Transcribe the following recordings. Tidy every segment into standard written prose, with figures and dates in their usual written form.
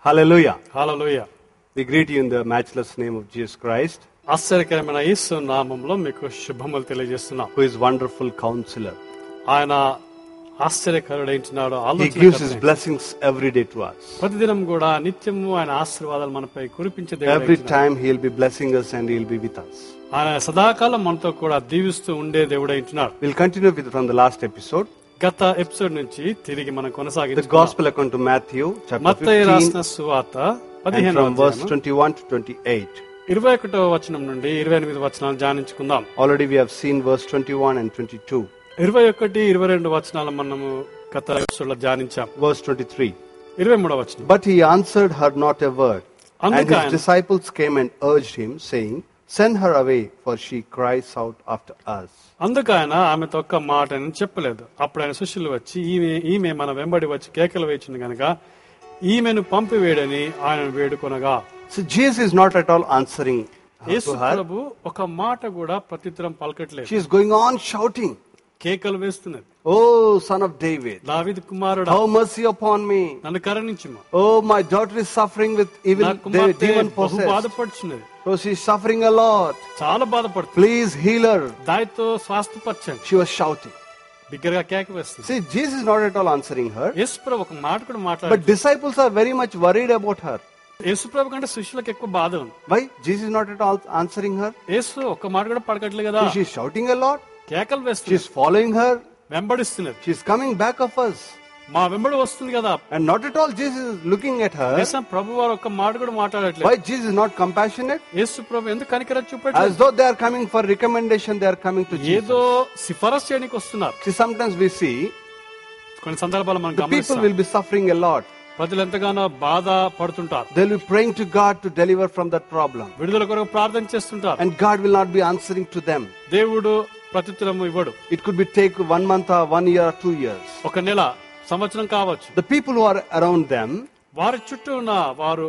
Hallelujah. Hallelujah. We greet you in the matchless name of Jesus Christ, ఆశ్చర్యకరమైన యేసు నామములో మీకు శుభములు తెలియజేస్తున్నాం. who is wonderful counselor. ఆయన ఆశ్చర్యకరుడైంటున్నాడు. He gives his blessings every day to us. ప్రతిదినం కూడా నిత్యము ఆయన ఆశీర్వాదాలు మనపై కురిపించే Every దేవుడు. time he will be blessing us and he will be with us. ఆయన సదాకాలం మనతో కూడా దీవిస్తూ ఉండే దేవుడైంటున్నాడు. We'll continue with from the last episode. గత ఎపిసోడ్ నుంచి తిరిగి మనం The కొనసాగించుకుందాం. gospel according to Matthew chapter మత్తయి 15 రాసిన సువార్త and 15వ from verse అధ్యాయం 21 to 28. 21వ వచనం నుండి 28 వచనాలు ధ్యానించుకుందాం. Already we have seen verse 21 and 22. 21, 22 వచనాలు మనము గత ఎపిసోడ్ లో ధ్యానించాం. Verse 23. 23వ వచనం. But he answered her not a word. And అందుకు his disciples came and urged him, saying, Send her away, for she cries out after us. అందుకు ఆయన ఆమెతో ఒక్క మాట అని చెప్పలేదు. అప్పుడు ఆయన శిష్యులు వచ్చి ఈమె మన వెంబడి వచ్చి కేకలు వేయించింది గనుక ఈమెను పంపివేయడని ఆయన వేడుకొనగా. So Jesus is not at all answering Yesu to her. ప్రభు ఒక మాట కూడా ప్రత్యుత్తరం పలకట్లేదు. She is going on shouting, కేకలు వేస్తున్నది. Oh, son of David, దావీదు కుమారుడా, have mercy upon me. నన్ను కరుణించుము. Oh, my daughter is suffering with నా evil కుమార్తె demon బహు possessed. బాధపడుచున్నది. So she is suffering a lot. చాలా బాధపడుతుంది. Please heal her. దానితో స్వాస్థపరచండి. She was shouting. బిగ్గరగా కేక వేస్తుంది. See, Jesus is not at all answering her. యేసు ప్రభు ఒక మాట కూడా But మాట్లాడారు. disciples are very much worried about her. యేసు ప్రభు కంటే శిష్యులకు ఎక్కువ బాధ ఉంది. Why? Jesus is not at all answering her. యేసు ఒక మాట కూడా పలకట్లేదు కదా. She is shouting a lot. కేకలు She వేస్తుంది. is following her. వెంబడిస్తున్నది. She is coming back of us. మా వెంబడి వస్తుంది కదా. And not at all Jesus is looking at her. యేసు ప్రభు వారు ఒక మాట కూడా మాట్లాడట్లేదు. Why Jesus is not compassionate? యేసు ప్రభు ఎందుకు కనికరం As చూపట్లేదు? though they are coming for recommendation, they are coming to ఏదో Jesus. సిఫారసు చేయడానికి వస్తున్నారు. See, sometimes we see కొన్ని సందర్భాలు మనం the people గమనిస్తాం. will be suffering a lot. ప్రజలు ఎంతగానో బాధ పడుతుంటారు. They will be praying to God to deliver from that problem. విడుదల కొరకు ప్రార్థన చేస్తుంటారు. And God will not be answering to them. దేవుడు ప్రత్యుత్తరం ఇవ్వడు. It could be take 1 month or 1 year or 2 years. ఒక నెల, సంవత్సరం కావచ్చు. The people who are around them, వారి చుట్టూ ఉన్న వారు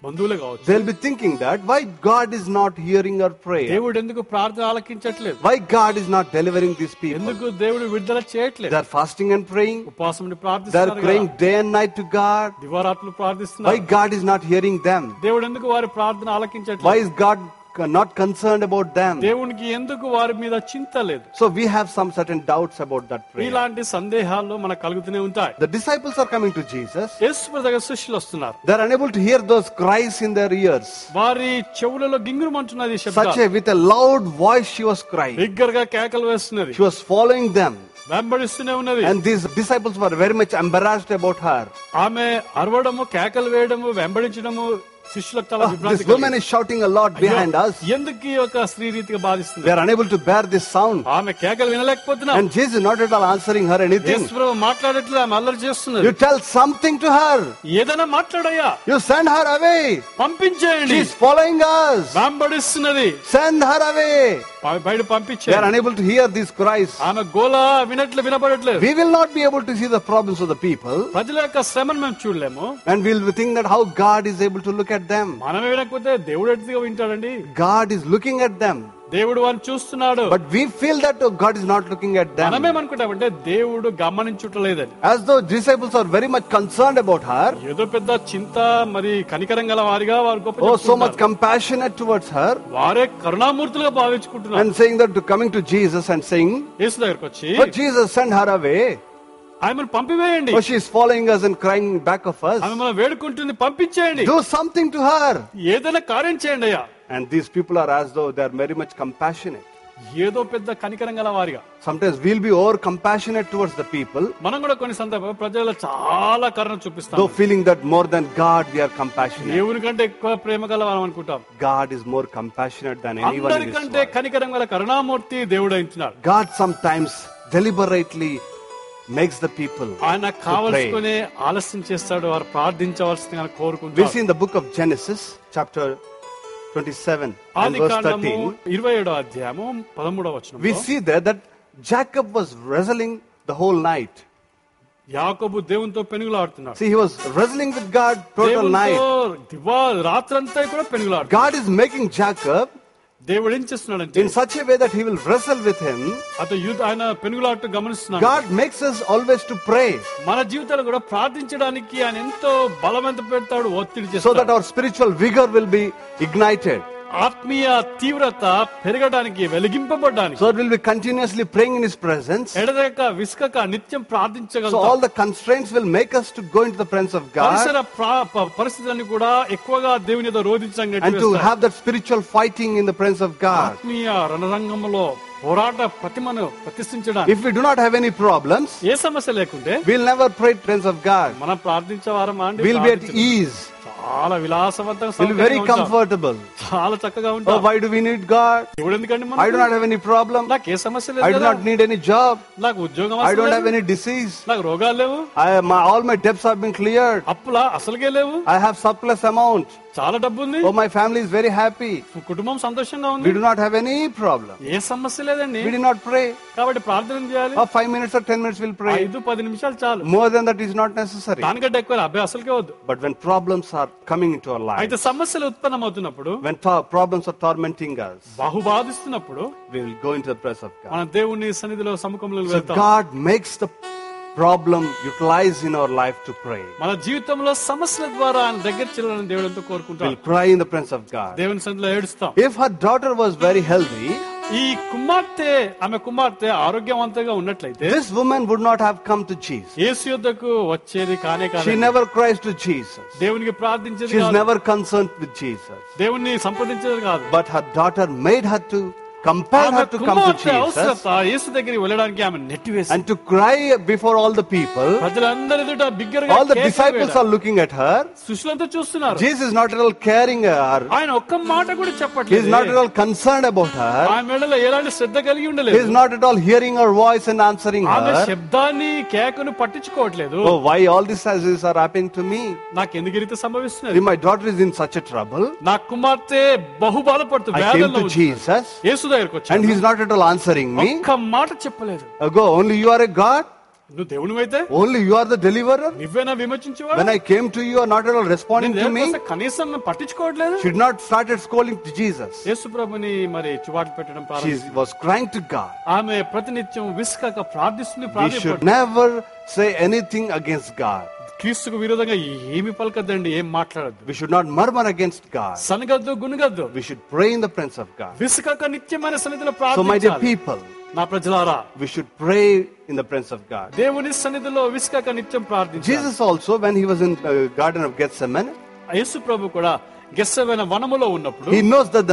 బంధువులే కావచ్చు. they'll be thinking that why God is not hearing our prayer. దేవుడు ఎందుకు ప్రార్థన ఆలకించట్లేదు? Why God is not delivering these people. ఎందుకు దేవుడు విడుదల చేయట్లేదు? They are fasting and praying. ఉపవాసం ఉండి They are ప్రార్థిస్తున్నారు praying కదా. day and night to God. దివారాత్రులు Why ప్రార్థిస్తున్నారు. God is not hearing them? దేవుడు ఎందుకు వారి ప్రార్థన Why ఆలకించట్లేదు? is God not concerned about them? దేవునికి ఎందుకు వారి మీద చింత లేదు? So we have some certain doubts about that prayer. ఇలాంటి సందేహాలు మనకు కలుగుతూనే ఉంటాయి. The disciples are coming to Jesus. యేసు ప్రభు దగ్గర శిష్యులు వస్తున్నారు. They are unable to hear those cries in their ears. వారి చెవులలో గింగురుమంటున్నది Such శబ్దం. with a loud voice she was crying. బిగ్గరగా కేకలు వేస్తున్నది. She was following them. వెంబడిస్తూనే ఉన్నది. And these disciples were very much embarrassed about her. ఆమె అరవడము, కేకలు వేయడము, వెంబడించడము శిష్యులకు చాలా This విభ్రాంతి woman కలిగింది. is shouting a lot behind us. ఎందుకు ఈ యొక్క స్త్రీ రీతిగా బాధిస్తుంది? They are unable to bear this sound. ఆమె కేకలు వినలేకపోతున్నా. And Jesus is not at all answering her anything. యేసు ప్రభు మాట్లాడట్లేదు, ఆమె అల్లరి చేస్తున్నది. You tell something to her. ఏదైనా మాట్లాడయ్యా, You send her away. పంపించేయండి. She is following us. వెంబడిస్తున్నది, Send her away. బయట They are పంపించేయండి. unable to hear these cries. ఆమె గోల వినపడట్లేదు. We will not be able to see the problems of the people. ప్రజల యొక్క శ్రమను మేము చూడలేము. And we will think that how God is able to look at them. మనమే వినకపోతే దేవుడు ఎట్లా వింటాడండి? God is looking at them. దేవుడు వారిని చూస్తున్నాడు. But we feel that God is not looking at them. మనమేమనుకుంటామంటే దేవుడు గమనించుటలేదని. As though disciples are very much concerned about her. ఏదో పెద్ద చింత, మరి కనికరం గల వారిగా వారు గొప్ప Oh, so చెప్పుకుంటారు. much compassionate towards her. వారే కరుణామూర్తులుగా భావించుకుంటున్నారు. And saying that coming to Jesus and saying, యేసు దగ్గరికి వచ్చి oh Jesus, send her away. ఆమెను పంపివేయండి. Oh, she is following us and crying back of us. ఆమె మనం వేడుకుంటుంది, పంపించేయండి. Do something to her. ఏదైనా కార్యం చేయండి అయ్యా. And these people are as though they are very much compassionate. ఏదో పెద్ద కనికరం గల వారిగా. Sometimes we'll be over compassionate towards the people, మనం కూడా కొన్ని సందర్భాల్లో ప్రజల్లో చాలా కరుణ చూపిస్తాం. though feeling that more than God we are compassionate. దేవుని కంటే ఎక్కువ ప్రేమ గల వారం అనుకుంటాం. God is more compassionate than anyone in this అందరికంటే world. కనికరం గల కరుణామూర్తి దేవుడు అంటున్నాడు. God sometimes deliberately makes the people ఆయన to pray. కావలసుకునే ఆలస్యం చేస్తాడు, వారు ప్రార్థించవలసిందిగా We కోరుకుంటారు. see in the book of Genesis chapter 27 and ఆది verse కాండము 13, 27వ అధ్యాయము 13వ వచనం. we see there that Jacob was wrestling the whole night. యాకోబు దేవునితో పెనుగులాడుతున్నాడు. See, he was wrestling with God total night. రాత్రంతా కూడా పెనుగులాడు. God is making Jacob దేవుడు ఏం చేస్తున్నాడంటే in such a way that he will wrestle with him. ఆయన పెనుగులాట గమనిస్తున్నాడు. God makes us always to pray మన జీవితాలు కూడా ప్రార్థించడానికి ఆయన ఎంతో బలవంత పెడతాడు, ఒత్తిడి so చేస్తాడు. that our spiritual vigor will be ignited. ఆత్మీయ తీవ్రత పెరగడానికి, వెలిగింపబడడానికి. So it will be continuously praying in his presence. ఎడదెగక విసుకక నిత్యం So ప్రార్థించగలుగుతాం. all the constraints will make us to go into the presence of God పరిస్థితులను కూడా ఎక్కువగా దేవుని ఏదో రోధించడానికి and to have that spiritual fighting in the presence of God. ఆత్మీయ రణరంగంలో పోరాట ప్రతిమను ప్రతిష్ఠించడానికి. If we do not have any problems, ఏ సమస్య లేకుంటే we'll never pray in the presence of God. మనం ప్రార్థించే వారమా అండి? We'll be at ease. చాలా విలాసవంతంగా, We'll be very comfortable. చాలా చక్కగా Oh, ఉంటాం. why do we need God? దేవుడు ఎందుకండి I do not have any problem. నాకు ఏ సమస్య I లేదు do కదా. not need any job. నాకు ఉద్యోగం I don't అవసరం have లేదు. any disease. నాకు రోగాలు లేవు. All my debts have been cleared. అప్పుల అసలుకే లేవు. I have surplus amount. చాలా డబ్బు ఉంది. Oh, my family is very happy. కుటుంబం సంతోషంగా We ఉంది. do not have any problem. ఏ సమస్య లేదండి. We did not pray. కాబట్టి ప్రార్థన చేయాలి. 5 minutes or 10 minutes we'll pray. 5-10 నిమిషాలు చాలు. More than that is not necessary. దానికంటే ఎక్కువ అబ్బాయి అసలుకే వద్దు. But when problems are coming into our life, అయితే సమస్యలు ఉత్పన్నమవుతున్నప్పుడు, when problems are tormenting us, బాధిస్తున్నప్పుడు we will go into the presence of God. మన దేవుని సన్నిధిలో సముఖంలో So వెళ్తాం. God makes the problem utilize in our life to pray. మన జీవితంలో సమస్యల ద్వారా ఆయన దగ్గర చేరాలని దేవుడు ఎంతో కోరుకుంటాడు. We'll cry in the presence of God. దేవుని సన్నిధిలో ఏడుస్తాం. If her daughter was very healthy, ఈ ఆమె కుమార్తె ఆరోగ్యవంతంగా ఉన్నట్లయితే this woman would not have come to Jesus. యేసు యొద్దకు వచ్చేది కానే కాదు. She never cries to Jesus. దేవునికి ప్రార్థించేది She is కాదు. never concerned with Jesus. దేవుణ్ణి సంప్రదించేది కాదు. But her daughter made her to compel her to come to Jesus అవసరత యేసు దగ్గరికి వెళ్ళడానికి ఆమె నెట్టివేసి and to cry before all the people. ప్రజలందరి ఎదుట బిగ్గరగా All the disciples are looking at her. శిష్యులంతా చూస్తున్నారు. Jesus is not at all caring her. ఆయన ఒక్క మాట కూడా He చెప్పట్లేదు. is not at all concerned about her. ఆమె మెడలో ఎలాంటి శ్రద్ధ కలిగి He ఉండలేదు. is not at all hearing her voice and answering ఆమె her. శబ్దాన్ని కేకను పట్టించుకోవట్లేదు. Oh, why all these things are happening to me? నాకు ఎందుకు రీతి సంభవిస్తున్నది? My daughter is in such a trouble. నా కుమార్తె బహు బాధపడుతూ I came to Jesus యేసు దగ్గరికి వచ్చాను. and he is not at all answering me. ఒక్క మాట చెప్పలేదు. Go, only you are a God? నువ్వు దేవునివైతే Only you are the deliverer? నువ్వేనా విమోచించేవాడు? When I came to you, you are not at all responding to me. కనీసం పట్టించుకోవట్లేదు. She did not started scolding to Jesus. యేసు ప్రభుని మరి చివాటు పెట్టడం She ప్రారంభించింది. was crying to God. ఆమె ప్రతినిత్యం విసుకక ప్రార్థిస్తుంది. We should never say anything against God. క్రీస్తుకు విరోధంగా ఏమి పలకద్దండి, ఏం మాట్లాడద్దు. We should not murmur against God. సనగద్దు, గునగద్దు. We should pray in the presence of God. విసుకక నిత్యమైన సన్నిధిలో So my dear ప్రార్థించాలి. people, నా ప్రజలారా, we should pray in the presence of God. దేవుని సన్నిధిలో విసుకక నిత్యం ప్రార్థించాలి. Jesus also, when he was in the Garden of Gethsemane, యేసు ప్రభు కూడా గెస్సెమనే వనములో ఉన్నప్పుడు he knows that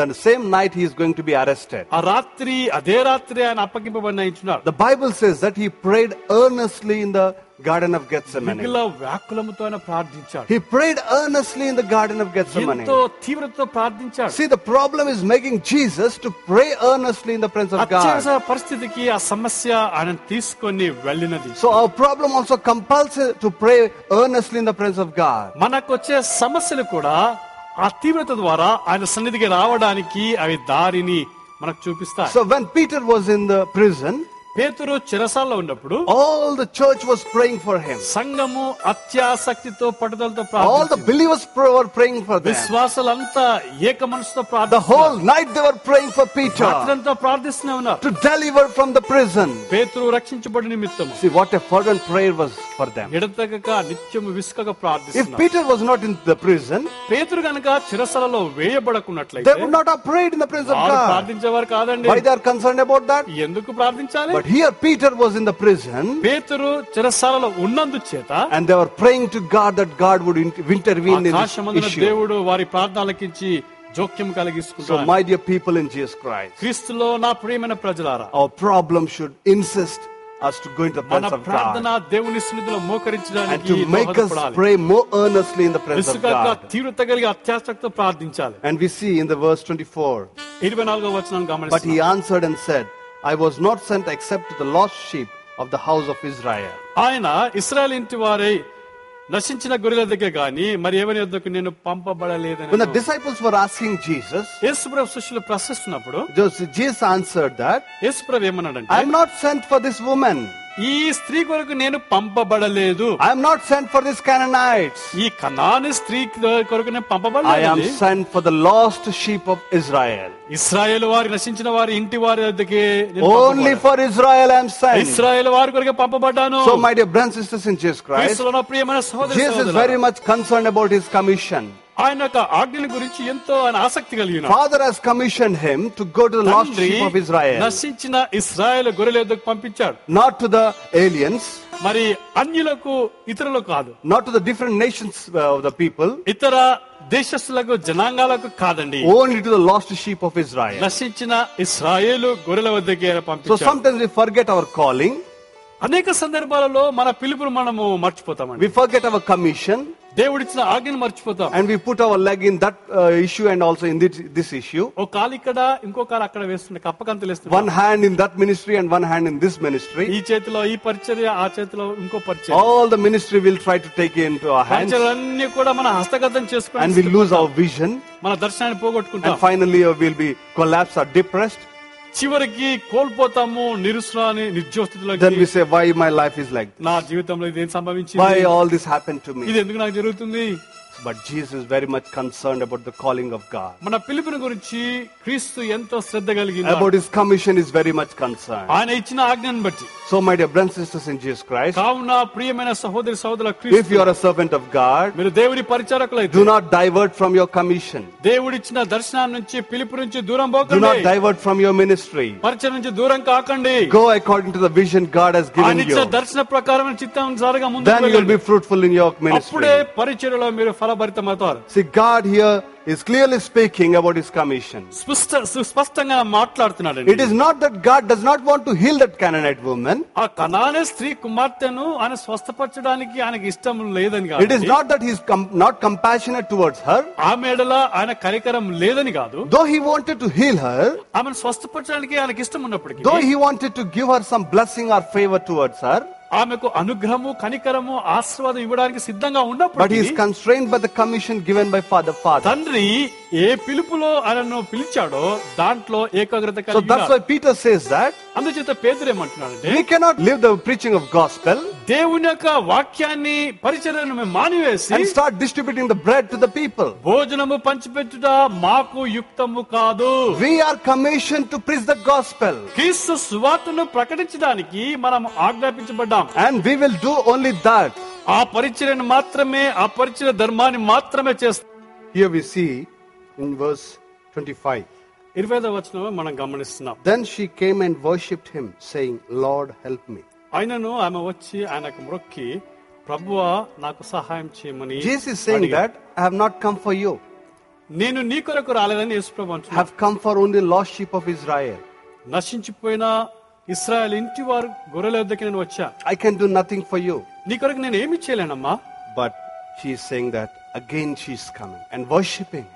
the same night he is going to be arrested. ఆ రాత్రి అదే రాత్రి ఆయన అప్పగింపబడినారు. The Bible says that he prayed earnestly in the Garden of Gethsemane. మిగిలిన వ్యాకులముతో ఆయన ప్రార్థించాడు. He prayed earnestly in the Garden of Gethsemane. ఎంతో తీవ్రతతో ప్రార్థించాడు. See, the problem is making Jesus to pray earnestly in the presence of God. అత్యవసర పరిస్థితికి ఆ సమస్య ఆయన తీసుకొని వెళ్ళినది. So our problem also compels us to pray earnestly in the presence of God. మనకు వచ్చే సమస్యలు కూడా ఆ తీవ్రత ద్వారా ఆయన సన్నిధికి రావడానికి అవి దారిని మనకు చూపిస్తాయి. So when Peter was in the prison, పేతురు చెరసాలలో ఉన్నప్పుడు all the church was praying for him. సంఘము అత్యాసక్తితో పట్టుదలతో All the ప్రార్థించింది. believers were praying for them. విశ్వాసులంతా ఏక మనసుతో The ప్రార్థిస్తున్నారు. whole night they were praying for Peter రాత్రంతా ప్రార్థిస్తూనే ఉన్నారు. to deliver from the prison. పేతురు రక్షించబడి నిమిత్తం See what a fervent prayer was for them. ఎడతెగక నిత్యము విసుకగా If ప్రార్థిస్తున్నారు. Peter was not in the prison, పేతురు గనుక చెరసాలలో వేయబడకున్నట్లయితే they would not have prayed in the presence of వారు God. ప్రార్థించేవారు కాదండి. Why they are concerned about that? ఎందుకు ప్రార్థించాలి? But here Peter was in the prison పేతురు చెరసాలలో ఉన్నందు చేత and they were praying to God that God would intervene in this ఆకాశమందున issue. దేవుడు వారి ప్రార్థనలకించి జోక్యం So కలిగిస్తున్నారు. my dear people in Jesus Christ, క్రీస్తులో నా ప్రియమైన ప్రజలారా, our problem should insist us to go into the మన presence of ప్రార్థన God దేవుని సన్నిధిలో and మోకరించడానికి to make us దోహదపడాలి. pray more earnestly in the presence of విసుకక God. తీవ్రత కలిగి అత్యాసక్తితో ప్రార్థించాలి. And we see in the verse 24, 24వ వచనం but he గమనిస్తాం. answered and said, I was not sent except to the lost sheep of the house of Israel. ఆయన ఇశ్రాయేలు ఇంటి వారై నశించిన గొర్రెల దగ్గర గాని మరి ఎవరి యొద్దకు నేను పంపబడలేదని. When the disciples were asking Jesus, యేసుప్రభు శిష్యులు ప్రశ్నిస్తున్నప్పుడు Jesus answered that, యేసుప్రభు ఏమన్నాడంటే, I am not sent for this woman. ఈ స్త్రీ కొరకు నేను పంపబడలేదు. I am not sent for these Canaanites. ఈ కనాని స్త్రీ కొరకు నేను I am పంపబడలేదు. sent for the lost sheep of Israel. ఇశ్రాయేలు వారి నశించిన వారి ఇంటి వారి వద్దకే నేను Only పంపబడ్డాను. for Israel I am sent. ఇశ్రాయేలు వారి కొరకే పంపబడ్డాను. So my dear brothers and sisters in Jesus Christ, క్రీస్తులో నా ప్రియమైన సహోదరి Jesus is సహోదరులారా, very much concerned about his commission. ఆయన యొక్క ఆజ్ఞల గురించి ఎంతో ఆయన ఆసక్తి కలిగిన Father has commissioned him to go to the lost తండ్రి sheep of Israel, నశించిన ఇశ్రాయేలు గొర్రెల యొద్దకు పంపించాడు. not to the aliens, మరి అన్యులకు ఇతరులకు కాదు, not to the different nations of the people, ఇతర దేశస్తులకు జనాంగాలకు కాదండి, only to the lost sheep of Israel. నశించిన ఇశ్రాయేలు గొర్రెల వద్దకే ఆయన So పంపించాడు. sometimes we forget our calling, అనేక సందర్భాలలో మన పిలుపును మనము మర్చిపోతామండి. we forget our commission, దేవుడిచ్చిన ఆజ్ఞను మర్చిపోతాం. and we put our leg in that issue and also in this issue. ఓ కాలు ఇక్కడ ఇంకో కాలు అక్కడ వేస్తుండే, కప్పకంతలు వేస్తుండే. One hand in that ministry and one hand in this ministry. ఈ చేతిలో ఈ పరిచర్య, ఆ చేతిలో ఇంకో పరిచర్య. All the ministry will try to take into our hands, పరిచర్యలన్నీ కూడా మన హస్తగతం and చేసుకుని we lose our vision, మన దర్శనాన్ని పోగొట్టుకుంటాం. and finally we'll be collapsed or depressed. చివరికి కోల్పోతాము, నిరుత్సాహాన్ని, Then we నిర్జోస్థితిలోకి. say, why my life is like this? నా జీవితంలో ఇదేం సంభవించింది, Why all this happened to ఇది me? ఎందుకు నాకు జరుగుతుంది? But Jesus is very much concerned about the calling of God. మన పిలుపుని గురించి క్రీస్తు ఎంతో శ్రద్ధ కలిగింది. About his commission is very much concerned. ఆయన ఇచ్చిన ఆజ్ఞను బట్టి. So my dear brothers and sisters in Jesus Christ, కావున ప్రియమైన సహోదరి సహోదరుల if క్రీస్తు, you are a servant of God, మీరు దేవుడి పరిచారకులైతే do not divert from your commission. దేవుడిచ్చిన దర్శనం నుంచి, పిలుపు నుంచి దూరం Do పోకండి. not divert from your ministry. పరిచయం నుంచి దూరం కాకండి. Go according to the vision God has given ఆయన ఇచ్చిన you. దర్శన ప్రకారం చిత్తానుసారంగా ముందుకు Then you will వెళ్ళండి. be fruitful in your అప్పుడే ministry. పరిచర్యలో మీరు ఫలభరితమవుతారు. See, God here is clearly speaking about his commission. స్పష్టంగా మాట్లాడుతున్నాడు. It is not that God does not want to heal that Canaanite woman. ఆ కనానే స్త్రీ కుమార్తెను ఆయన స్వస్థపరచడానికి ఆయనకి ఇష్టం లేదని It is కాదు, not that he is not compassionate towards her. ఆ మేడల ఆయన కరికరం లేదని కాదు, Though he wanted to heal her, ఆమెను స్వస్థపరచడానికి ఆయనకి ఇష్టం ఉన్నప్పటికీ, though he wanted to give her some blessing or favor towards her, ఆమెకు అనుగ్రహము, కనికరము, ఆశీర్వాదం ఇవ్వడానికి సిద్ధంగా but he ఉన్నప్పటికీ is constrained by the commission given by Father. తండ్రి ఏ పిలుపులో ఆయనను పిలిచాడో దాంట్లో ఏకాగ్రత So కలిగి that's why Peter says that అందుచేత పేతురు ఏమంటున్నాడంటే, we cannot live the preaching of gospel దేవుని యొక్క వాక్యాన్ని, పరిచర్యను మేము మానివేసి and start distributing the bread to the people. భోజనము పంచిపెట్టుట మాకు యుక్తము కాదు. We are commissioned to preach the gospel, క్రీస్తు సువార్తను ప్రకటించడానికి మనం ఆజ్ఞాపించబడ్డాం. and we will do only that. ఆ పరిచర్యను మాత్రమే, ఆ పరిచర్య ధర్మాన్ని మాత్రమే చేస్తాం. Here we see in verse 25. 25వ వచనం మనం గమనిస్తున్నాం. Then she came and worshipped him, saying, Lord, help me. ఆయనను ఆమె వచ్చి ఆయనకు మ్రొక్కి, ప్రభువా నాకు సహాయం చేయమని Jesus is saying అడిగాడు. that I have not come for you. నేను నీ కొరకు రాలేదని యేసుప్రభు I అంటున్నాడు. have come for only lost sheep of Israel. నశించిపోయిన Israel ఇంటి వారు గొర్రెల వద్దకి నేను వచ్చా. I can do nothing for you. నీ కొరకు నేను ఏమి చేయలేనమ్మా. But she is saying that again she is coming and worshipping.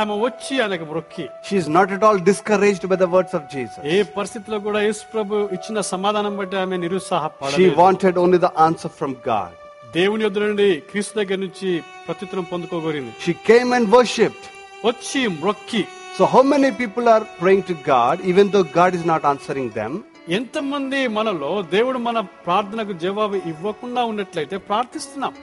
ఆమె వచ్చి ఆయనకు మ్రొక్కి, She is not at all discouraged by the words of Jesus. ఏ పరిస్థితిలో కూడా యేసుప్రభు ఇచ్చిన సమాధానం బట్టి ఆమె She నిరుత్సాహపడలేదు. wanted only the answer from God. దేవుని యొద్ద నుండి, క్రీస్తు దగ్గర నుంచి ప్రత్యుత్తరం పొందుకోగోరింది. She came and worshipped. వచ్చి మ్రొక్కి. So how many people are praying to God even though God is not answering them? ఎంతమంది మనలో దేవుడు మన ప్రార్థనకు జవాబు ఇవ్వకుండా ఉన్నట్లయితే ప్రార్థిస్తున్నాం.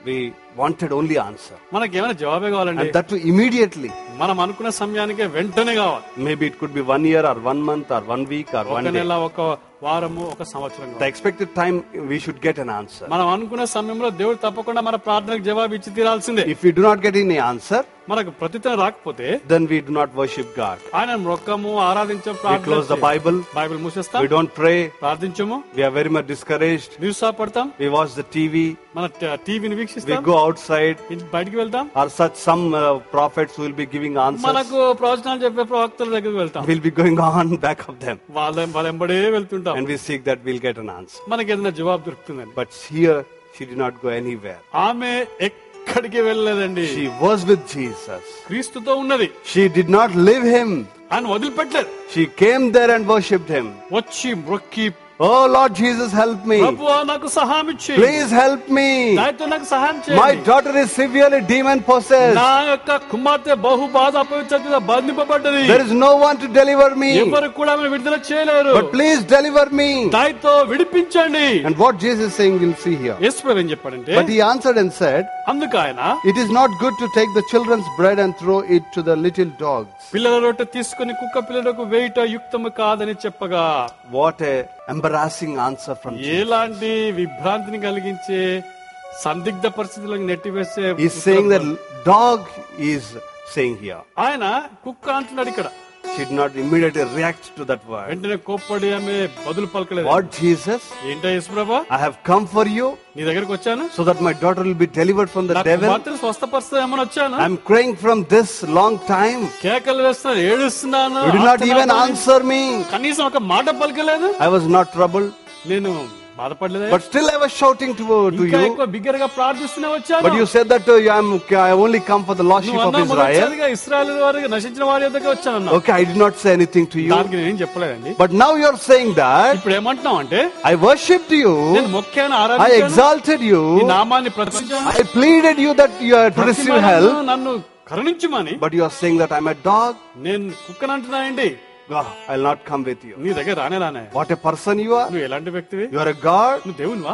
We wanted only answer. మనకి ఏమైనా జవాబే కావాలండి, And that too immediately. మనం అనుకున్న సమయానికే వెంటనే కావాలి. Maybe it could be 1 year or 1 month or 1 week or ఒక 1 day. నెల, ఒక వారము, ఒక సంవత్సరం The కావాలి. expected time we should get an answer. మనం అనుకున్న సమయంలో దేవుడు తప్పకుండా మన ప్రార్థనకు జవాబు ఇచ్చి తీరాల్సిందే. If we do not get any answer, మనకు ప్రత్యుత్తరం రాకపోతే then we do not worship God. ఆయన మొక్కము, ఆరాధించం, We close the Bible. Bible మూసేస్తాం, We don't pray. ప్రార్థించము, We are very much discouraged. నిరుత్సాహపడతాం, We watch the TV. మన టీవీని We వీక్షిస్తాం, go outside. బయటికి వెళ్తాం, Or such some prophets who will be giving answers. మనకు ప్రవచనాలు చెప్పే ప్రవక్తల దగ్గరికి వెళ్తాం, We'll be going on back of them. వాళ్ళ వెంబడే వెళ్తుంటాం. And we seek that we'll get an answer. మనకి ఏదైనా జవాబు దొరుకుతుందని. But here, she did not go anywhere. ఆమె ఎక్కడికి వెళ్ళలేదండి, She was with Jesus. క్రీస్తుతో ఉన్నది. She did not leave him. ఆయన వదిలిపెట్టలేదు. She came there and worshipped him. వచ్చి మ్రొక్కి Oh Lord Jesus, help me. ప్రభువా నాకు సహాయం చేయి. Please help me. దయతో నాకు సహాయం My చేయండి. daughter is severely demon possessed. నా యొక్క కుమార్తె బహు బాధ అపవిత్రతతో బంధింపబడ్డది. There is no one to deliver me. ఎవరు కూడా ఆమెను విడుదల చేయలేరు. But please deliver me. దయతో విడిపించండి. And what Jesus is saying, we'll see here. యేసు ప్రభు ఏం చెప్పాడంటే, But he answered and said, అందుకు ఆయన, it is not good to take the children's bread and throw it to the little dogs. పిల్లల రొట్టె తీసుకుని కుక్క పిల్లలకు వేయుట యుక్తము కాదని చెప్పగా. What a embarrassing answer from Jesus. ఎలాంటి విభ్రాంతిని కలిగించే సందిగ్ధ పరిస్థితులకు నెట్టివేసే. He's saying that dog is saying here. ఆయన కుక్క అంటున్నాడు ఇక్కడ. She did not immediately react to that word. వెంటనే కోప్పడి ఆమె బదులు పలకలేదు. What Jesus? ఏంటో యేసు ప్రభు, I have come for you నీ దగ్గరకు వచ్చాను, so that my daughter will be delivered from the devil. మాత్రం స్వస్థపరుస్తామని వచ్చాను. I'm crying from this long time. కేకలు వేస్తున్నాను, ఏడుస్తున్నాను. You did not even answer me. కనీసం ఒక మాట పలకలేదు. I was not troubled, నేను బాధపడలేదు. but still I was shouting to ఇంకా you. ఎక్కువ బిగ్గరగా ప్రార్థిస్తూనే వచ్చాను. But you said that I only come for the lost sheep of Israel. ఇశ్రాయేలు వారికి నశించిన వారి దగ్గరికి వచ్చాను. Okay, I did not say anything to you. దానికి నేనేం చెప్పలేదండి. But now you are saying that ఇప్పుడు ఏమంటున్నావు అంటే, I worshipped you, నేను మొక్కాను, I ఆరాధించాను, exalted you, నీ నామాన్ని ప్రతిష్ఠించాను, I pleaded you that you are to receive help. నన్ను కరుణించుమని. But you are saying that I'm a dog. నేను కుక్కను అంటున్నాయండి. I'll not come with you. నీ దగ్గర రానే. What a person you are. నువ్వు ఎలాంటి వ్యక్తివి? You are a God. నువ్వు దేవునివా?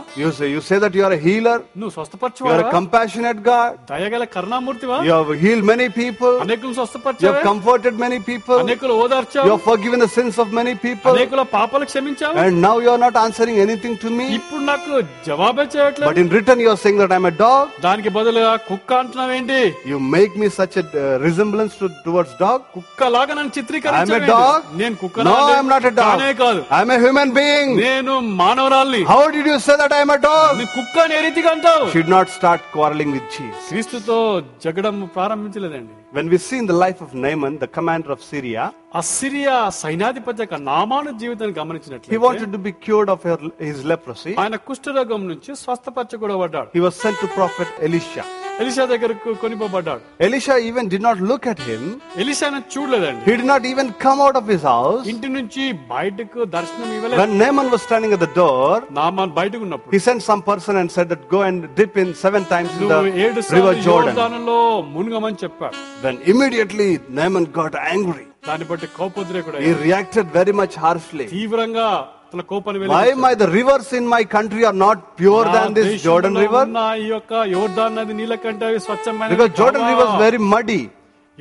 You say that you are a healer. నువ్వు You స్వస్థపరచువా? are a compassionate God. దయగల కరుణామూర్తివా? You have healed many people. అనేకులను You స్వస్థపరచావా? have comforted many people. అనేకులు You ఓదార్చావు. have forgiven the sins of many people. అనేకుల పాపాలు క్షమించావు. And now you are not answering anything to me. ఇప్పుడు నాకు జవాబే చేయట్లేదు. But in return you are saying that I'm a dog. దానికి బదులుగా కుక్క అంటున్నావేంటి? You make me such a resemblance towards dog. కుక్కలాగా నన్ను I'm a చిత్రీకరించావేంటి? dog. నేను కుక్కనా? No, I'm not a dog. కానే కాదు. I'm a human being. నేను మానవరాల్ని. How did you say that I'm a dog? నీ కుక్క అని ఏ రీతిగా అంటావు? Should not start quarreling with Jesus. క్రీస్తుతో జగడం ప్రారంభించలేదండి. When we see in the life of Naaman, the commander of Syria, Assyria సైన్యాధిపతి యొక్క నామాను జీవితాన్ని he గమనించినట్లయితే wanted to be cured of his leprosy. ఆయన కుష్ఠరోగం నుంచి స్వస్థపరచకూడబడ్డాడు. He was sent to prophet Elisha. Elisha దగ్గరకు కొనిపోబడ్డాడు. Elisha even did not look at him. ఎలీషాను చూడలేదండి. He did not even come out of his house. ఇంటి నుంచి బయటకు దర్శనం ఇవ్వలేదు. When Naaman was standing at the door, నామాన్ బయటకు ఉన్నప్పుడు he sent some person and said that go and dip in 7 times in నువ్వు the 7 river సార్లు Jordan. యోర్దానులో మునుగమని చెప్పాడు. Then immediately Naaman got angry. దాన్ని బట్టి కోపోద్రేకుడు He reacted very much harshly. తీవ్రంగా తన కోపాన్ని Why the rivers in my country are not pure than this Jordan river? ఈ యొక్క యోర్దాన్ నది నీళ్ళ కంటే అవి స్వచ్ఛమైన. Because Jordan river is very muddy.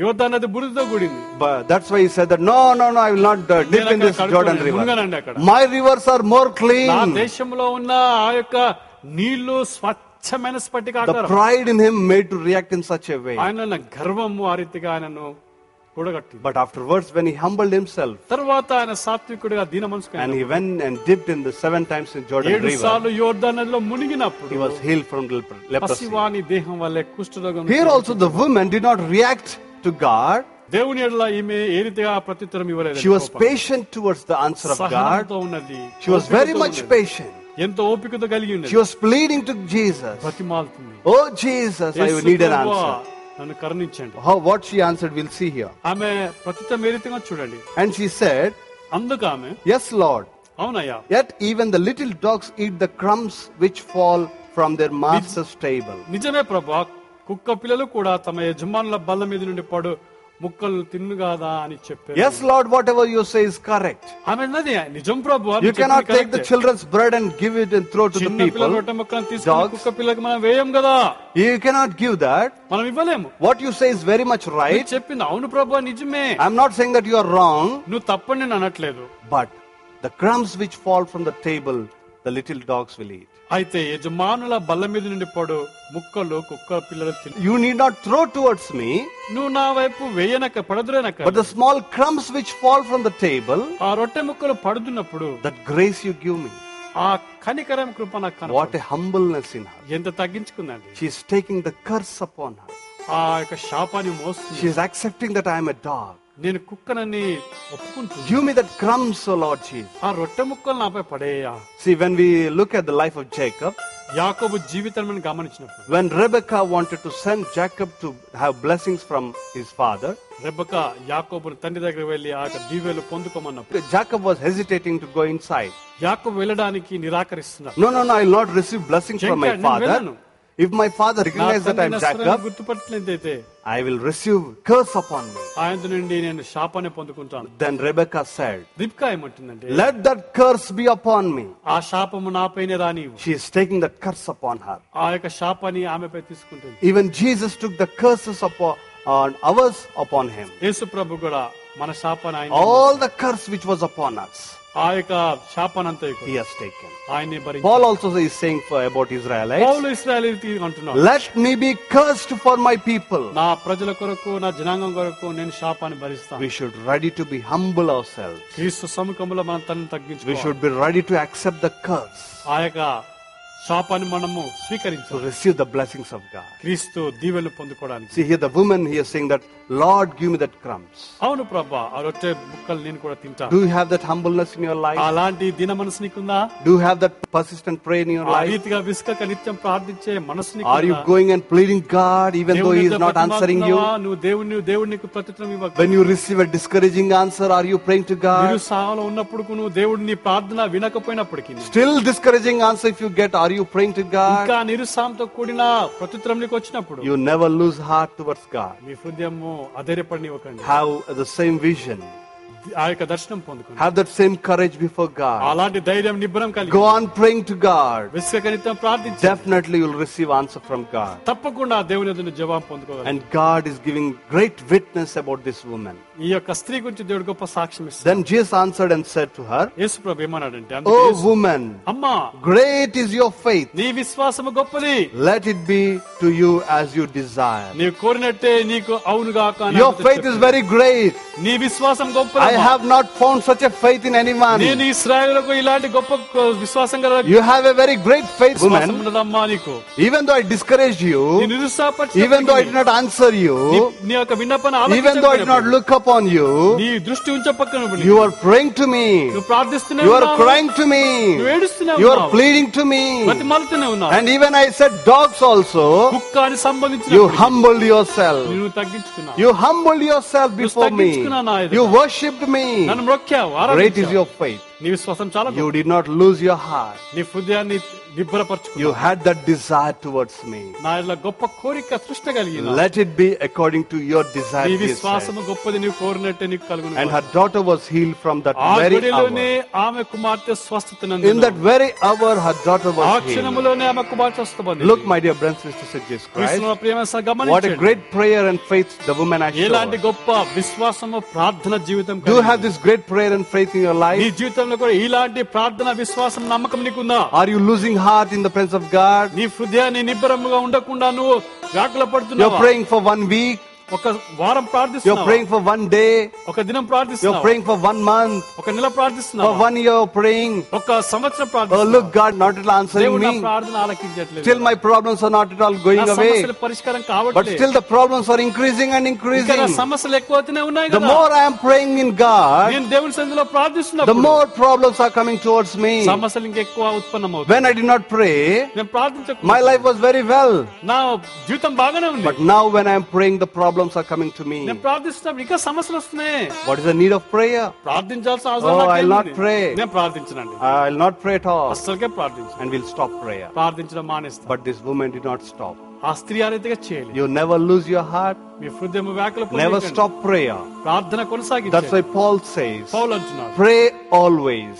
యోర్దాన్ నది బురదతో కూడింది. But that's why he said that no, I will not dip in this Jordan river. My rivers are more నా clean. దేశంలో ఉన్న ఆ యొక్క నీళ్లు స్వచ్ఛమైన The స్ఫటికాకారం. pride in him made to react in such a way. ఆయన గర్వము ఆ రీతిగా ఆయనను కూడగట్టింది. But afterwards, when he humbled himself తర్వాత ఆయన సాత్వికుడిగా దీన మనసుకు and he went and dipped in the 7 times in Jordan 7 river, సార్లు యోర్దాను నదిలో మునిగినప్పుడు he was healed from leprosy. పసివాని దేహం వల్లే కుష్ఠరోగం. Here also the woman did not react to God. దేవుని ఎడల ఈమె ఏ రీతిగా ప్రత్యుత్తరం ఇవ్వలేదు. She was patient towards the answer of God. ఉన్నది. She was very much patient. ఎంతో ఓపికతో కలిగి ఉన్నది. She was pleading to Jesus. బతిమాలుతుంది. Oh Jesus, I need an answer. నన్ను కరుణించండి. What she answered, we'll see here. ఆమె ప్రత్యుత్తరం ఏ రీతిగా చూడండి. And she said, అందుకు ఆమె, yes Lord, అవునయ్యా, yet even the little dogs eat the crumbs which fall from their master's table. నిజమే ప్రభువా, కుక్క పిల్లలు కూడా తమ యజమానుల బల్ల మీద నుండి పడు ముక్కలు తిన్నుగాదా అని చెప్పారు. Yes Lord, whatever you say is correct. ఆమె అన్నది నిజం ప్రభువా. You cannot take the children's bread and give it and throw to the చిన్న పిల్లల people. రొట్టె ముక్కలను తీసుకొని కుక్క పిల్లలకు మనం వేయం కదా. You cannot give that. మనం ఇవ్వలేము. What you say is very much right. చెప్పింది అవును ప్రభువా, నిజమే. I'm not saying that you are wrong. నువ్వు తప్పని నేను అనట్లేదు. But the crumbs which fall from the table, the little dogs will eat. అయితే యజమానుల బల్ల మీద నుండి పడు ముక్కలు కుక్క పిల్లలు తిని. You need not throw towards me. నువ్వు నా వైపు వేయనక పడదురేనక. But the small crumbs which fall from the table, ఆ రొట్టె ముక్కలు పడుతున్నప్పుడు that grace you give me. ఆ కనికరం కృప నాకు కనపడు. What a humbleness in her. ఎంత తగ్గించుకుందండి. She is taking the curse upon her. ఆ యొక్క శాపాన్ని మోస్తుంది. She is accepting that I am a dog. నేను కుక్కనని ఒప్పుకుంటున్నాను. Give me that crumbs, O Lord Jesus. ఆ రొట్టె ముక్కలు నాపై పడేయా. See, when we look at the life of Jacob, యాకోబు జీవితాన్ని గమనించినప్పుడు, when Rebekah wanted to send Jacob to have blessings from his father, Rebecca యాకోబుని తండ్రి దగ్గర వెళ్లి ఆ దీవెలు పొందుకోమన్నప్పుడు Jacob was hesitating to go inside. యాకోబు వెళ్ళడానికి నిరాకరిస్తున్నాడు. No, I will not receive blessings from my father. If my father recognizes that I am Jacob, గుర్తుపట్టలేదైతే I will receive curse upon me. ఆయన నుండి నేను శాపాన్ని పొందుకుంటాను. Then Rebekah said, రిబ్కా ఏమంటుందంటే, let that curse be upon me. ఆ శాపము నాపైనే రానివ్వు. She is taking that curse upon her. ఆ యొక్క శాపాన్ని ఆమెపై తీసుకుంటుంది. Even Jesus took the curses on ours upon him. యేసు ప్రభు కూడా మన శాపాన్ని ఆయన, all the curse which was upon us, ఆ యొక్క శాపానంతా he has taken. ఆయనే భరించాడు. Paul also is saying about Israelites, పౌలు ఇశ్రాయేలీయులకి అంటున్నాడు, let me be cursed for my people. నా ప్రజల కొరకు, నా జనాంగం కొరకు నేను శాపాన్ని భరిస్తాను. We should ready to be humble ourselves. క్రీస్తు సముఖంలో మనం తనని We తగ్గించుకోవాలి. should be ready to accept the curse, ఆ యొక్క శాపాన్ని మనము to స్వీకరించాలి, receive the blessings of God. క్రీస్తు దీవెనలు పొందుకోవడానికి. See here the woman here saying that, Lord, give me that crumbs. అవును ప్రభా, ఆ రొట్టె ముక్కలు నేను కూడా తింటాను. Do you have that humbleness in your life? అలాంటి దీన మనసు నీకుందా? Do you have that persistent prayer in your ఆ life? రీతిగా విసుకక నిత్యం ప్రార్థించే మనసు Are నీకుందా? you going and pleading God even though he is not answering you? నువ్వు దేవుడు నీకు ప్రత్యుత్తరం ఇవ్వక, When you receive a discouraging answer, are you praying to God? నిరుత్సాహంలో ఉన్నప్పుడు నువ్వు దేవుడు నీ ప్రార్థన వినకపోయినప్పటికీ, Still discouraging answer if you get, are you praying to God? ఇంకా నిరుత్సాహంతో కూడిన ప్రత్యుత్తరం నీకు వచ్చినప్పుడు, You never lose heart towards God. మీ హృదయము అధైర్యపడనివ్వకండి. Have the same vision. ఆ యొక్క దర్శనం పొందుకోండి. Have that same courage before God. అలాంటి ధైర్యం నిబ్బరం కలిగి Go on praying to God. విసుకక నిత్యం ప్రార్థించు. Definitely you will receive answer from God. తప్పకుండా దేవుని ఎదుట జవాబు పొందుకోగలరు. And God is giving great witness about this woman. ఈ యొక్క స్త్రీ గురించి దేవుడు గొప్ప సాక్ష్యం ఇస్తాడు. Then Jesus answered and said to her, యేసు ప్రభు ఏమన్నాడంటే, Oh woman, అమ్మా, great is your faith. నీ విశ్వాసము గొప్పది. Let it be to you as you desire. నీవు కోరినట్టే నీకు అవునుగాక అని Your ఆమెతో faith is చెప్పాడు. very great. నీ విశ్వాసం గొప్పది. I have not found such a faith in anyone. నేను ఇశ్రాయేలులకు ఇలాంటి గొప్ప విశ్వాసం గల You have a very great faith, విశ్వాసం woman. ఉన్నదమ్మా నీకు. Even though I discouraged నీ you, నిరుత్సాహపరిచినప్పటికీ, even though I did not answer you, నీ యొక్క విన్నపాన్ని even though I did not ఆలకించకపోయినప్పుడు, look upon you, నీ దృష్టి ఉంచపక్కన you are praying to me. నువ్వు ప్రార్థిస్తూనే You are ఉన్నావు. crying to me. నువ్వు ఏడుస్తూనే You are ఉన్నావు. pleading to me. బతిమాలుతూనే ఉన్నావు. And even I said dogs also, కుక్క అని సంబంధించిన you humbled yourself. నువ్వు తగ్గించుకున్నావు. You humbled yourself before me. తగ్గించుకున్నావు నా ఎదుట. You worshipped me. నన్ను మొక్కావు, Great is ఆరాధించావు. your faith. నీ విశ్వాసం చాలా You గొప్పది. did not lose your heart. నీ హృదయాన్ని నిబ్బరపరచుకున్నావు. You had that desire towards me. నా ఇలా గొప్ప కోరిక తృష్ణ కలిగిన Let it be according to your desire. నీ Jesus said. విశ్వాసము గొప్పది, నీవు కోరినట్టే నీకు కలుగును. And her daughter was healed from that ఆ very గడిలోనే hour. ఆమె కుమార్తె స్వస్థత In నందును. that very hour, her daughter ఆ was healed. క్షణములోనే ఆమె కుమార్తె స్వస్థత పొందింది. Look, my dear brothers and sisters, Jesus Christ. క్రీస్తులో ప్రియమైన What a గమనించండి. great prayer and faith the woman has ఎలాంటి shown. గొప్ప విశ్వాసము ప్రార్థన జీవితం Do you కలిగి have this great prayer and faith in your నీ life? జీవితంలో కూడా ఇలాంటి ప్రార్థన విశ్వాసం నమ్మకం నీకుందా? Are you losing heart in the presence of God? నీ హృదయాన్ని నిబ్బరముగా ఉండకుండా నువ్వు వ్యాకుల You're పడుతున్నావా? praying for 1 week. ఒక వారం You're ప్రార్థిస్తున్నావా? praying for 1 day. ఒక దినం You're ప్రార్థిస్తున్నావా? praying for 1 month. ఒక నెల For ప్రార్థిస్తున్నావా? 1 year praying. ఒక సంవత్సరం Oh, ప్రార్థిస్తున్నావా? look, God not at all answering దేవుడు నా me. ప్రార్థన ఆలకించట్లేదు. Still my problems are not at all నా going away. సమస్యల పరిష్కారం But కావట్లేదు. still the problems are increasing and ఇంకా నా increasing. సమస్యలు ఎక్కువవుతూనే ఉన్నాయి The కదా. more I am praying in God, నేను దేవుని సన్నిధిలో the ప్రార్థిస్తున్నప్పుడు more problems are coming towards me. సమస్యలు ఇంకా ఎక్కువ ఉత్పన్నమవుతాయి. When I did not pray, నేను ప్రార్థించకుండా my life was very well. నా జీవితం బాగానే ఉంది. But now when I am praying, the problems are coming to me. నేను ప్రార్థిస్తున్నప్పుడు ఇంకా సమస్యలు వస్తున్నాయి. What is the need of prayer? ప్రార్థించాల్సిన Oh, అవసరం I'll నాకేముంది? not pray. నేను ప్రార్థించనండి. I'll not pray at all. అస్సలకే ప్రార్థించను. And we'll stop prayer. ప్రార్థించడం మానేస్తాను. But this woman did not stop. ఆ స్త్రీ ఆ రీతిగా చేయలేదు. You never lose your heart. మీ హృదయం వ్యాకుల Never stop prayer. ప్రార్థన That's కొనసాగించండి. why Paul says, పౌలు అంటున్నాడు, pray always.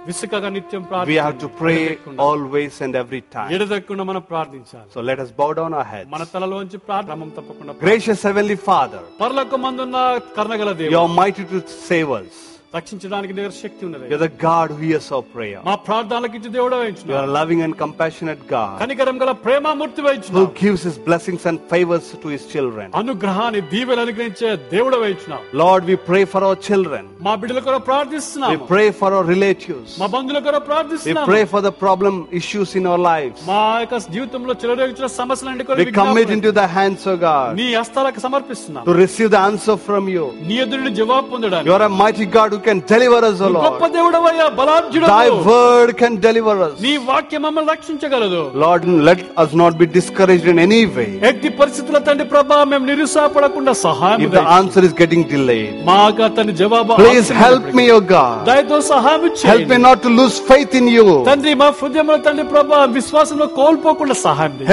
విసుకగా నిత్యం We have to pray ప్రార్థించండి. always and every time. ఎడదెక్కకుండా మనం ప్రార్థించాలి. So let us bow down our heads. మన తలలోంచి ప్రార్థన తప్పకుండా. Gracious Heavenly Father, పరలోకమందున్న కరుణగల you దేవుడు, are mighty to save us. రక్షించడానికి నీ దగ్గర శక్తి ఉన్నది. You're the God who hears our prayer. మా ప్రార్థనలకు ఇచ్చి దేవుడు You వహించున్నాడు. are a loving and compassionate God కనికరం గల ప్రేమమూర్తి who వహించున్నాడు. gives his blessings and favors to his children. అనుగ్రహాన్ని దీవెన అనుగ్రహించే దేవుడు వహించున్నావు. Lord, we pray for our children. మా బిడ్డల కొరకు We ప్రార్థిస్తున్నాము. pray for our relatives. మా బంధువుల కొరకు We ప్రార్థిస్తున్నాము. pray for the problem issues in our lives. మా యొక్క జీవితంలో చెలరేగుతున్న సమస్యలన్నిటి We కొరకు commit విజ్ఞాపన into the hands of God నీ హస్తాలకు సమర్పిస్తున్నాం. to receive the answer from you. నీ ఎదురు జవాబు పొందడానికి You are a mighty God who who can deliver us, O గొప్ప Lord. దేవుడవయ్యా, బలాఢ్యుడవు. Thy word can deliver us. నీ వాక్యం మమ్మల్ని రక్షించగలదు. Lord, let us not be discouraged in any way. ఎట్టి పరిస్థితుల్లో తండ్రి ప్రభా మేము నిరుత్సాహపడకుండా సహాయం If the answer is getting delayed, మాగా తండ్రి జవాబు please help me, O God. దయతో సహాయం Help me not to lose faith in you. తండ్రి మా హృదయంలో తండ్రి ప్రభా విశ్వాసంలో కోల్పోకుండా సహాయం చేయండి.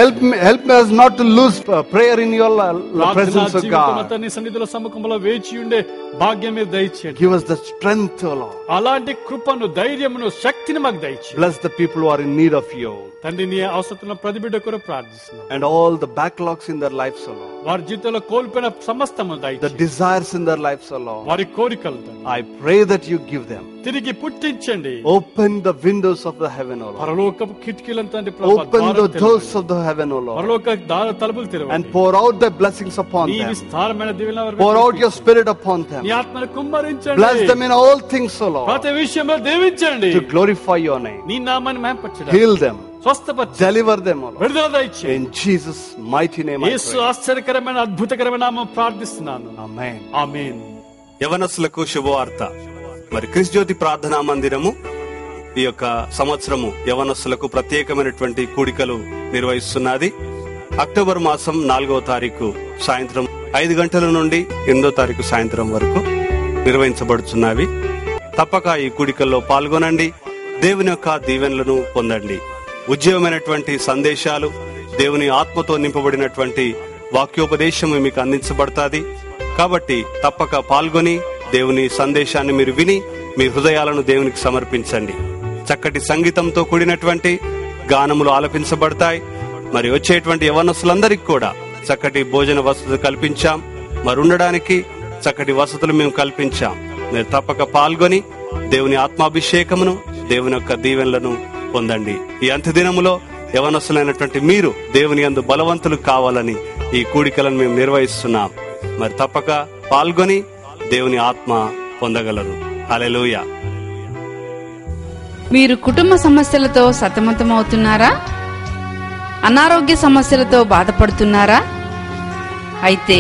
Help us not to lose prayer in your presence, O God. నీ సన్నిధిలో సముఖంలో వేచి ఉండే భాగ్యం మీరు దయచేయండి. Give us the strength, O Lord. అలాంటి కృపను, ధైర్యమును, శక్తిని మాకు దయచేయండి. Bless the people who are in need of you. తండ్రి నీ అవసరతను ప్రతి బిడ్డ కొరకు ప్రార్థిస్తున్నాను. And all the backlogs in their lives, O Lord. వారి జీవితంలో కోల్పోయిన సమస్తము The దయచేయండి. desires in their lives, O Lord. వారి కోరికలు I pray that you give them. తిరిగి పుట్టించండి. Open the windows of the heaven, O Lord. పరలోకపు కిటికీలను తండ్రి Open the doors of the heaven, O Lord. పరలోక తలుపులు తెరవండి. And pour out the blessings upon నీ them. విస్తారమైన దీవెనలు వారి Pour out your spirit upon them. నీ ఆత్మను కుమ్మరించండి. Bless them in all things, O Lord. ప్రతి విషయంలో దీవించండి. To glorify your name. నీ నామాన్ని మహిమపరచండి. Heal them. స్వస్థపరచండి. Deliver them, O Lord. విడుదల దయచేయండి. In Jesus' mighty name I Yesu pray. ఆశ్చర్యకరమైన అద్భుతకరమైన నామం ప్రార్థిస్తున్నాను. Amen. ఆమేన్. యవనస్తులకు శుభవార్త. మరి క్రిస్జ్యోతి ప్రార్థనా మందిరము ఈ యొక్క సంవత్సరము యవనస్తులకు ప్రత్యేకమైనటువంటి కూడికలు నిర్వహిస్తున్నది. అక్టోబర్ మాసం 4వ తారీఖు సాయంత్రం 5 గంటల నుండి 8వ తారీఖు సాయంత్రం వరకు నిర్వహించబడుతున్నవి. తప్పక ఈ కూడికల్లో పాల్గొనండి. దేవుని యొక్క దీవెనలను పొందండి. ఉజ్జీవమైనటువంటి సందేశాలు, దేవుని ఆత్మతో నింపబడినటువంటి వాక్యోపదేశము మీకు అందించబడతాది. కాబట్టి తప్పక పాల్గొని దేవుని సందేశాన్ని మీరు విని మీ హృదయాలను దేవునికి సమర్పించండి. చక్కటి సంగీతంతో కూడినటువంటి గానములు ఆలపించబడతాయి. మరి వచ్చేటువంటి యవనస్తులందరికీ కూడా చక్కటి భోజన వసతులు కల్పించాం. మరి ఉండడానికి చక్కటి వసతులు మేము కల్పించాం. మీరు తప్పక పాల్గొని దేవుని ఆత్మాభిషేకమును, దేవుని యొక్క దీవెనలను పొందండి. ఈ అంత్యదినములో యవనస్తులైనటువంటి మీరు దేవుని యందు బలవంతులు కావాలని ఈ కూడికలను మేము నిర్వహిస్తున్నాం. మరి తప్పక పాల్గొని దేవుని ఆత్మ పొందగలరు. హల్లెలూయా. మీరు కుటుంబ సమస్యలతో సతమతమవుతున్నారా? అనారోగ్య సమస్యలతో బాధపడుతున్నారా? అయితే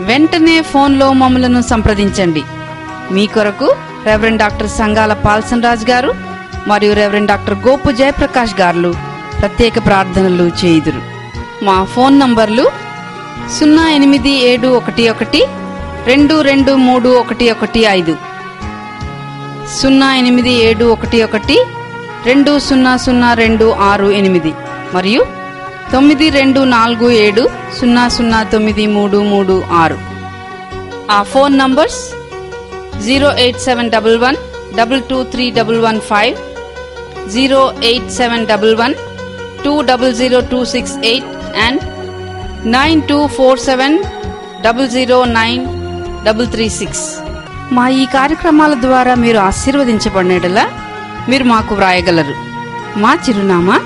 వెంటనే ఫోన్లో మమ్మలను సంప్రదించండి. మీ కొరకు రెవరెండ్ డాక్టర్ సంగాల పాల్సన్ రాజ్ గారు మరియు రెవరెండ్ డాక్టర్ గోపు జయప్రకాష్ గారు ప్రత్యేక ప్రార్థనలు చేయుదురు. మా ఫోన్ నంబర్లు 087112231115, 087112000268 మరియు 9247009336. ఆ ఫోన్ నంబర్స్ 08711223115, 08711200268 and 9247009336. మా ఈ కార్యక్రమాల ద్వారా మీరు ఆశీర్వదించబడినట్లా మీరు మాకు వ్రాయగలరు. మా చిరునామా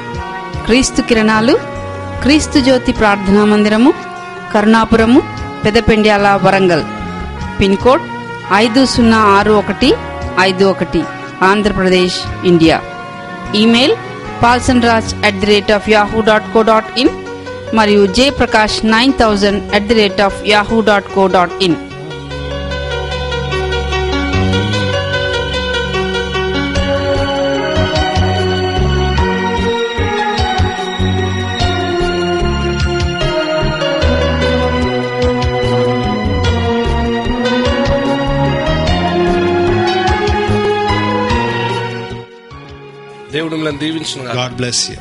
క్రీస్తు కిరణాలు, క్రీస్తు జ్యోతి ప్రార్థనా మందిరము, Karunapuramu, Pedapendyala, Warangal. Pin code 506151, Andhra Pradesh, India. Email palsanraj@yahoo.co.in మరియు jprakash9000@yahoo.co.in. దేవుడు మిమ్మల్ని దీవించును గాక. God bless you.